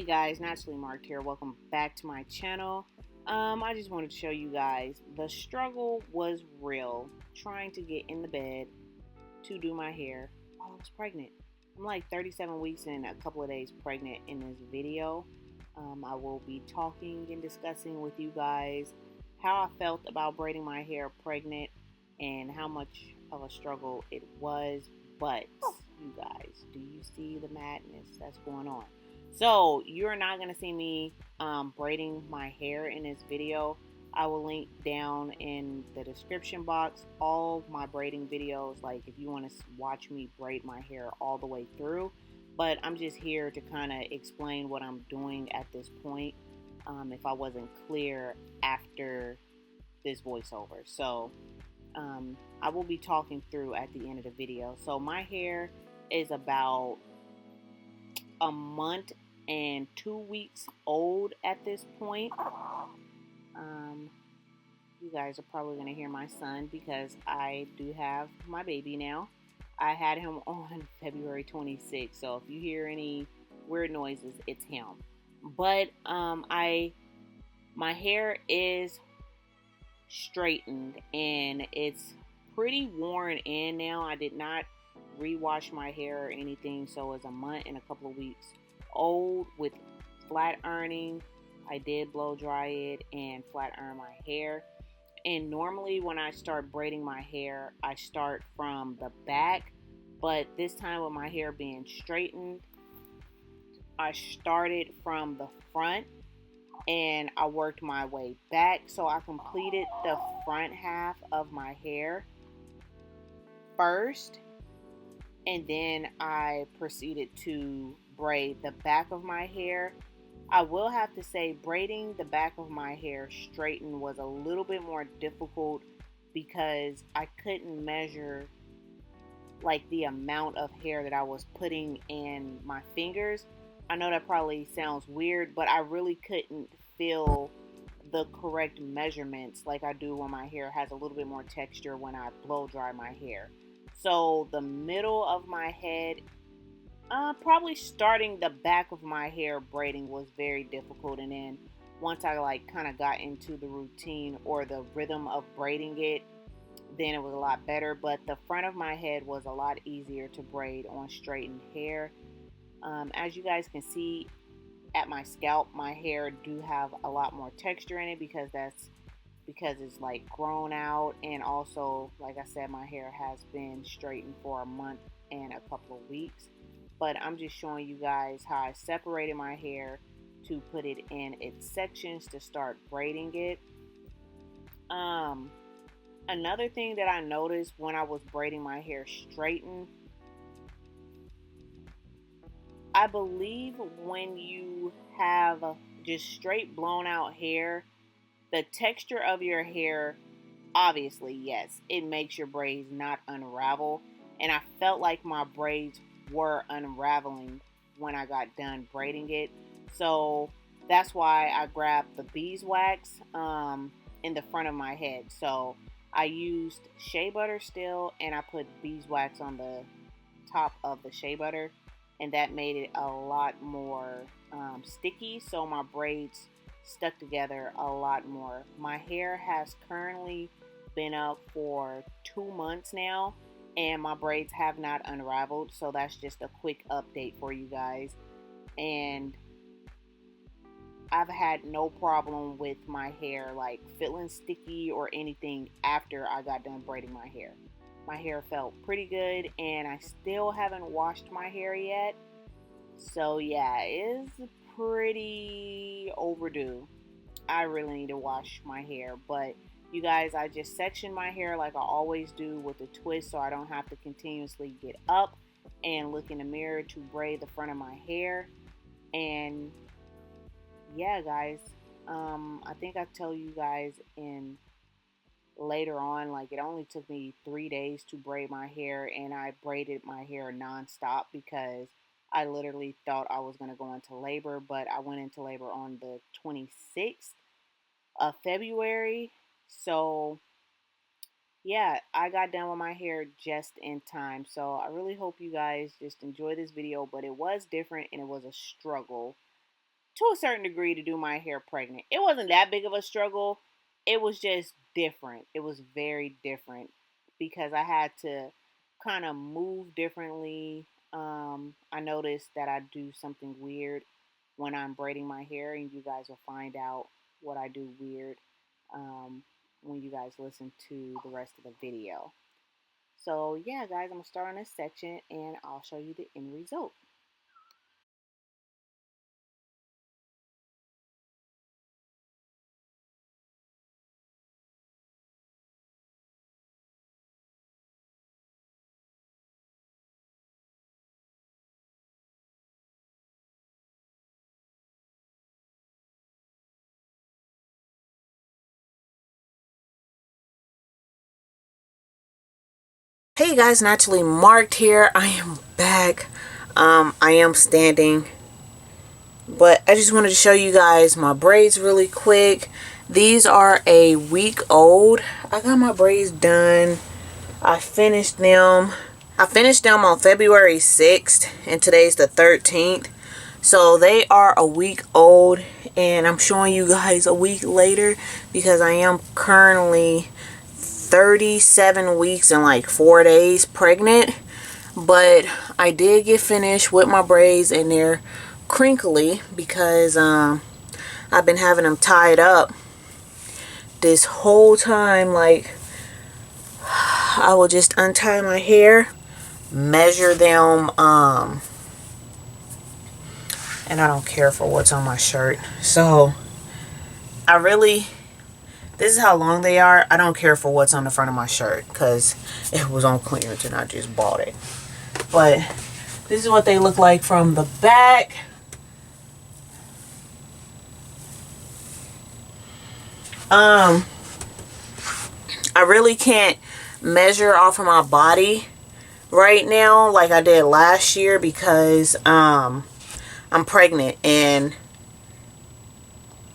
Guys, Naturally Marked here. Welcome back to my channel. I just wanted to show you guys the struggle was real trying to get in the bed to do my hair while I was pregnant. I'm like 37 weeks and a couple of days pregnant in this video. I will be talking and discussing with you guys how I felt about braiding my hair pregnant and how much of a struggle it was. But you guys, do you see the madness that's going on? So you're not going to see me braiding my hair in this video. I will link down in the description box all my braiding videos, like if you want to watch me braid my hair all the way through. But I'm just here to kind of explain what I'm doing at this point, if I wasn't clear after this voiceover. So I will be talking through at the end of the video. So my hair is about a month and 2 weeks old at this point. You guys are probably going to hear my son because I do have my baby now. I had him on February 26th, so if you hear any weird noises, it's him. But my hair is straightened and it's pretty worn in now. I did not rewash my hair or anything, so it's a month and a couple of weeks old with flat ironing. I did blow dry it and flat iron my hair. And normally when I start braiding my hair, I start from the back, but this time with my hair being straightened, I started from the front and I worked my way back. So I completed the front half of my hair first, and then I proceeded to braid the back of my hair. I will have to say braiding the back of my hair straightened was a little bit more difficult because I couldn't measure like the amount of hair that I was putting in my fingers. I know that probably sounds weird, but I really couldn't feel the correct measurements like I do when my hair has a little bit more texture when I blow dry my hair. So the middle of my head, probably starting the back of my hair braiding was very difficult, and then once I like kind of got into the routine or the rhythm of braiding it, then it was a lot better. But the front of my head was a lot easier to braid on straightened hair. As you guys can see at my scalp, my hair do have a lot more texture in it because it's like grown out, and also like I said, my hair has been straightened for a month and a couple of weeks. But I'm just showing you guys how I separated my hair to put it in its sections to start braiding it. Another thing that I noticed when I was braiding my hair straightened, I believe when you have just straight blown out hair, the texture of your hair, obviously, yes, it makes your braids not unravel. And I felt like my braids were unraveling when I got done braiding it. So that's why I grabbed the beeswax in the front of my head. So I used shea butter still, and I put beeswax on the top of the shea butter, and that made it a lot more sticky, so my braids stuck together a lot more. My hair has currently been up for 2 months now, and my braids have not unraveled, so that's just a quick update for you guys. And I've had no problem with my hair like feeling sticky or anything after I got done braiding my hair. My hair felt pretty good, and I still haven't washed my hair yet. So yeah, it's pretty overdue. I really need to wash my hair, but you guys, I just section my hair like I always do with a twist, so I don't have to continuously get up and look in the mirror to braid the front of my hair. And yeah, guys, I think I tell you guys in later on, like it only took me 3 days to braid my hair, and I braided my hair nonstop because I literally thought I was going to go into labor, but I went into labor on the 26th of February. So yeah, I got done with my hair just in time. So I really hope you guys just enjoy this video, but it was different and it was a struggle to a certain degree to do my hair pregnant. It wasn't that big of a struggle. It was just different. It was very different because I had to kind of move differently. I noticed that I do something weird when I'm braiding my hair, and you guys will find out what I do weird um, when you guys listen to the rest of the video. So yeah, guys, I'm gonna start on this section and I'll show you the end result. Hey guys, Naturally Marked here. I am back. I am standing, but I just wanted to show you guys my braids really quick. These are a week old. I got my braids done. I finished them. On February 6th, and today's the 13th. So they are a week old, and I'm showing you guys a week later because I am currently 37 weeks and like 4 days pregnant. But I did get finished with my braids, and they're crinkly because I've been having them tied up this whole time. Like, I will just untie my hair, measure them, and I don't care for what's on my shirt. So this is how long they are. I don't care for what's on the front of my shirt because it was on clearance and I just bought it. But this is what they look like from the back. I really can't measure off of my body right now like I did last year because I'm pregnant and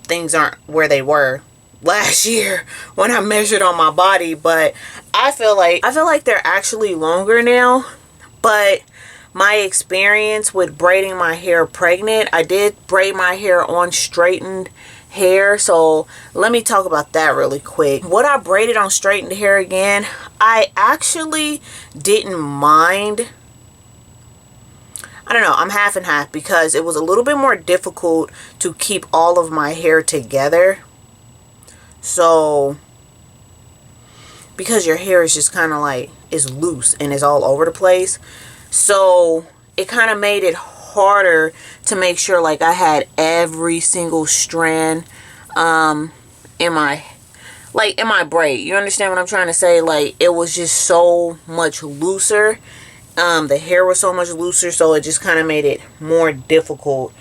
things aren't where they were last year when I measured on my body. But I feel like they're actually longer now. But my experience with braiding my hair pregnant, I did braid my hair on straightened hair. So let me talk about that really quick. What I braided on straightened hair again, I actually didn't mind. I don't know, I'm half and half because it was a little bit more difficult to keep all of my hair together. So, because your hair is just kind of like, is loose and is all over the place. So, it kind of made it harder to make sure like I had every single strand in my braid. You understand what I'm trying to say? Like, it was just so much looser. The hair was so much looser, so it just kind of made it more difficult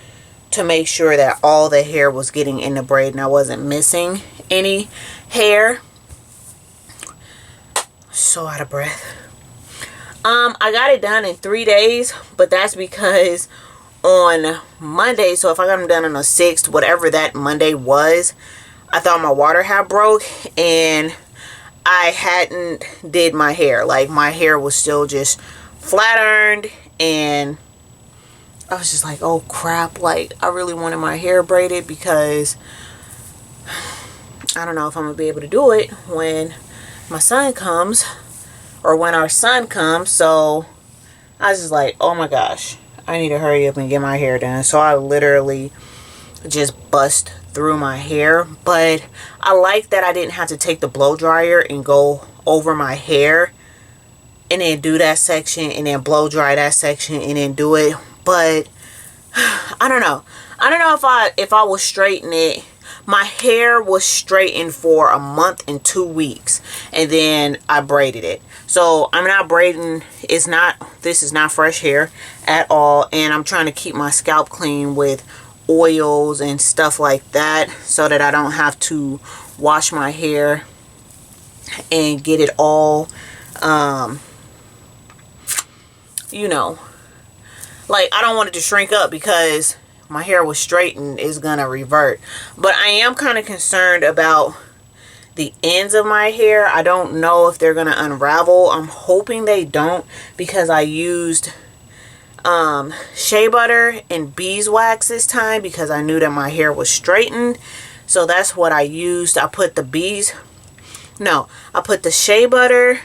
to make sure that all the hair was getting in the braid and I wasn't missing any hair. So out of breath. I got it done in 3 days, but that's because on Monday, so if I got them done on the 6th, whatever that Monday was, I thought my water had broke and I hadn't did my hair. Like, my hair was still just flat ironed, and I was just like, oh crap, like I really wanted my hair braided because I don't know if I'm gonna be able to do it when my son comes or when our son comes. So I was just like, oh my gosh, I need to hurry up and get my hair done. So I literally just bust through my hair. But I like that I didn't have to take the blow dryer and go over my hair and then do that section and then blow dry that section and then do it. But I don't know if I was straightening it. My hair was straightened for a month and 2 weeks, and then I braided it. So I'm not braiding. This is not fresh hair at all, and I'm trying to keep my scalp clean with oils and stuff like that so that I don't have to wash my hair and get it all you know, like, I don't want it to shrink up because my hair was straightened, is gonna revert. But I am kind of concerned about the ends of my hair. I don't know if they're gonna unravel. I'm hoping they don't because I used shea butter and beeswax this time because I knew that my hair was straightened. So that's what I used. I put the shea butter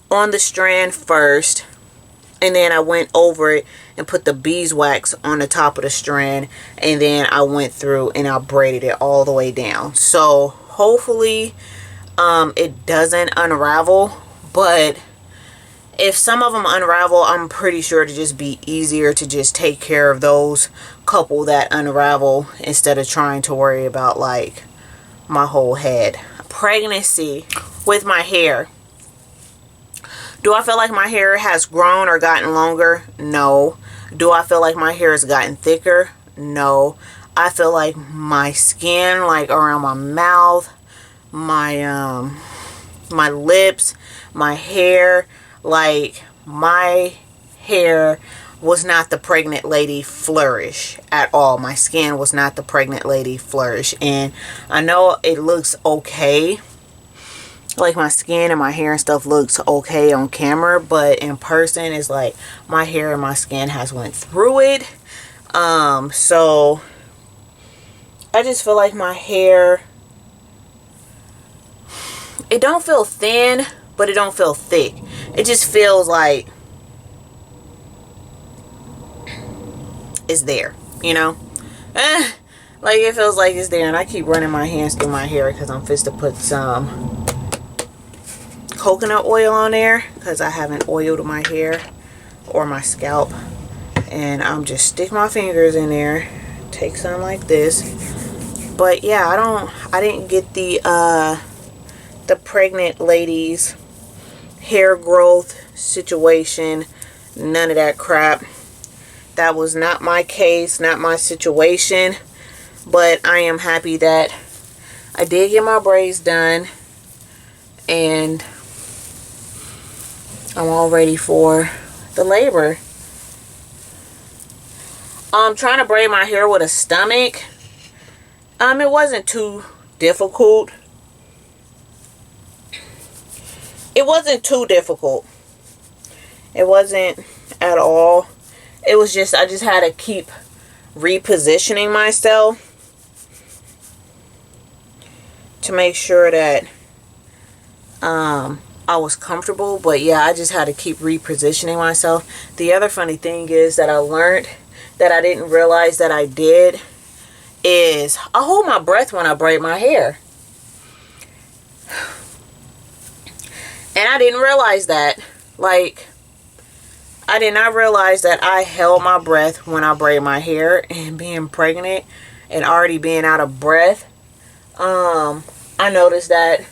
on the strand first, and then I went over it and put the beeswax on the top of the strand, and then I went through and I braided it all the way down. So hopefully it doesn't unravel, but if some of them unravel, I'm pretty sure to just be easier to just take care of those couple that unravel instead of trying to worry about like my whole head. Pregnancy with my hair. Do I feel like my hair has grown or gotten longer? No. Do I feel like my hair has gotten thicker? No. I feel like my skin, like around my mouth, my lips, my hair, like my hair was not the pregnant lady flourish at all. My skin was not the pregnant lady flourish. And I know it looks okay, like my skin and my hair and stuff looks okay on camera, but in person it's like my hair and my skin has went through it. So I just feel like my hair, it don't feel thin, but it don't feel thick. It just feels like it's there, you know? Like it feels like it's there. And I keep running my hands through my hair because I'm fixed to put some coconut oil on there because I haven't oiled my hair or my scalp. And I'm just stick my fingers in there, take some like this. But yeah, I didn't get the pregnant ladies hair growth situation, none of that crap. That was not my case, not my situation. But I am happy that I did get my braids done, and I'm all ready for the labor. I'm trying to braid my hair with a stomach. It wasn't too difficult. It wasn't too difficult. It wasn't at all. It was just, I just had to keep repositioning myself to make sure that I was comfortable. But yeah, I just had to keep repositioning myself. The other funny thing is that I learned that I didn't realize that I did is I hold my breath when I braid my hair. And I didn't realize that. Like, I did not realize that I held my breath when I braid my hair. And being pregnant and already being out of breath, I noticed that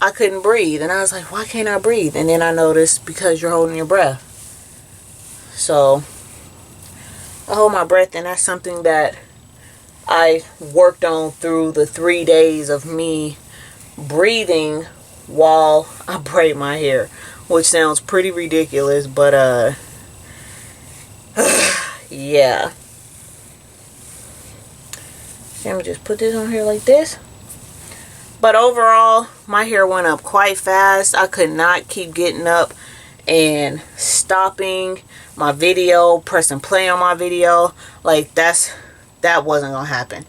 I couldn't breathe. And I was like, why can't I breathe? And then I noticed because you're holding your breath. So I hold my breath, and that's something that I worked on through the 3 days of me breathing while I braid my hair, which sounds pretty ridiculous, but yeah. Let me just put this on here like this. But overall, my hair went up quite fast. I could not keep getting up and stopping my video, pressing play on my video. Like, that wasn't gonna happen.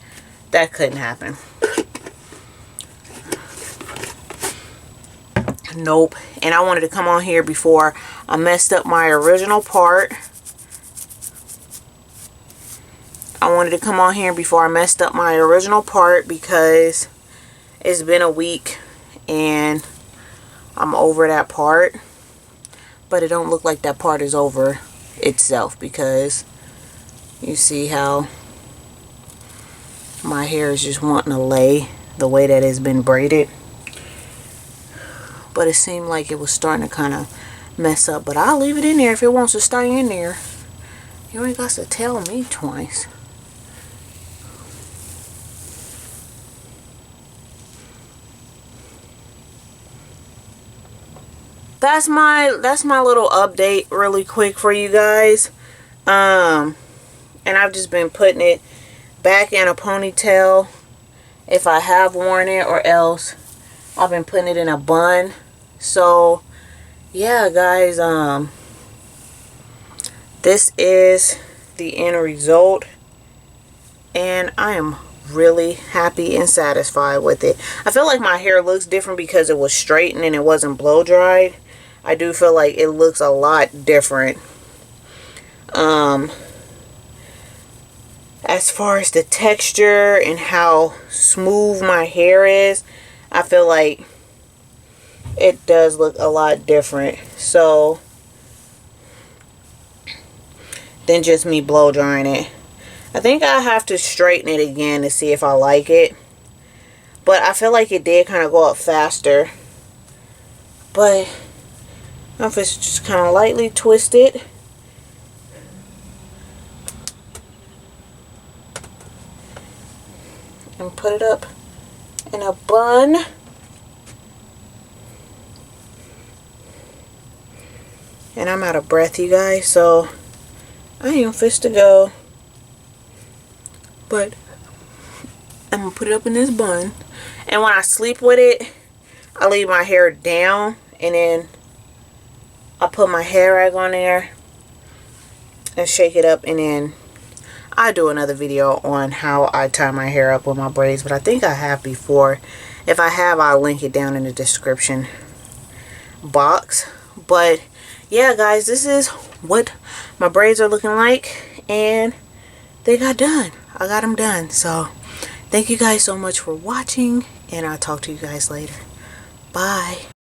That couldn't happen. Nope. And I wanted to come on here before I messed up my original part. Because it's been a week and I'm over that part. But it don't look like that part is over itself, because you see how my hair is just wanting to lay the way that it's been braided. But it seemed like it was starting to kind of mess up. But I'll leave it in there if it wants to stay in there. You ain't got to tell me twice. That's my little update really quick for you guys. And I've just been putting it back in a ponytail if I have worn it, or else I've been putting it in a bun. So yeah, guys, this is the end result, and I am really happy and satisfied with it. I feel like my hair looks different because it was straightened and it wasn't blow dried. I do feel like it looks a lot different. As far as the texture and how smooth my hair is, I feel like it does look a lot different. So, than just me blow drying it. I think I have to straighten it again to see if I like it. But I feel like it did kind of go up faster. But if it's just kind of lightly twisted. And put it up in a bun. And I'm out of breath, you guys, so I am fist to go. But I'm gonna put it up in this bun. And when I sleep with it, I leave my hair down, and then I put my hair rag on there and shake it up, and then I do another video on how I tie my hair up with my braids, but I think I have before. If I have, I'll link it down in the description box. But yeah, guys, this is what my braids are looking like, and they got done. I got them done. So thank you guys so much for watching, and I'll talk to you guys later. Bye.